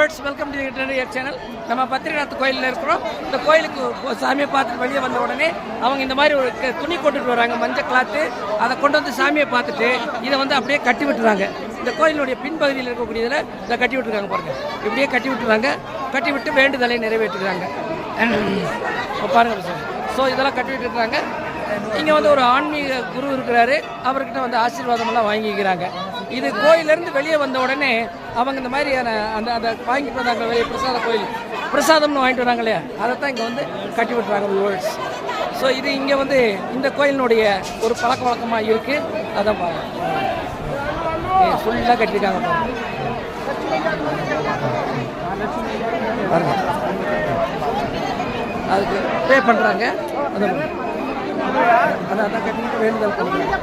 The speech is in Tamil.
Viewers, welcome to YouTube channel. நம்ம பத்ரிநாத் கோயிலில் இருக்கிறோம். இந்த கோயிலுக்கு சாமியை பார்த்துட்டு வெளியே வந்த உடனே அவங்க இந்த மாதிரி ஒரு துணி கொண்டுட்டு வராங்க, மஞ்சள் கிளாத்து. அதை கொண்டு வந்து சாமியை பார்த்துட்டு இதை வந்து அப்படியே கட்டி விட்டுறாங்க. இந்த கோயிலுடைய பின்பகுதியில் இருக்கக்கூடியதில் இதை கட்டி விட்டுருக்காங்க பாருங்க. இப்படியே கட்டி விட்டுறாங்க. கட்டி விட்டு வேண்டுதலை நிறைவேற்றுறாங்க பாருங்க சார். ஸோ இதெல்லாம் கட்டி விட்டுருக்காங்க. இங்கே வந்து ஒரு ஆன்மீக குரு இருக்கிறாரு. அவர்கிட்ட வந்து ஆசீர்வாதமெல்லாம் வாங்கிக்கிறாங்க. இது கோயிலேருந்து வெளியே வந்த உடனே அவங்க இந்த மாதிரியான அந்த வாங்கிட்டு வந்தாங்க வெளியே பிரசாதம்னு வாங்கிட்டு வராங்க இல்லையா, அதைத்தான் இங்கே வந்து கட்டி விட்டுறாங்க வியூவர்ஸ். ஸோ இது இங்கே வந்து இந்த கோயிலினுடைய ஒரு பழக்க வழக்கமாக இருக்குது. அதான் பாருங்க, ஃபுல்லாக கட்டியிருக்காங்க பாருங்க. அதுக்கு பே பண்ணுறாங்க. அதான் கட்டிக்கிட்டு வேண்டுதல் பண்ணுறாங்க.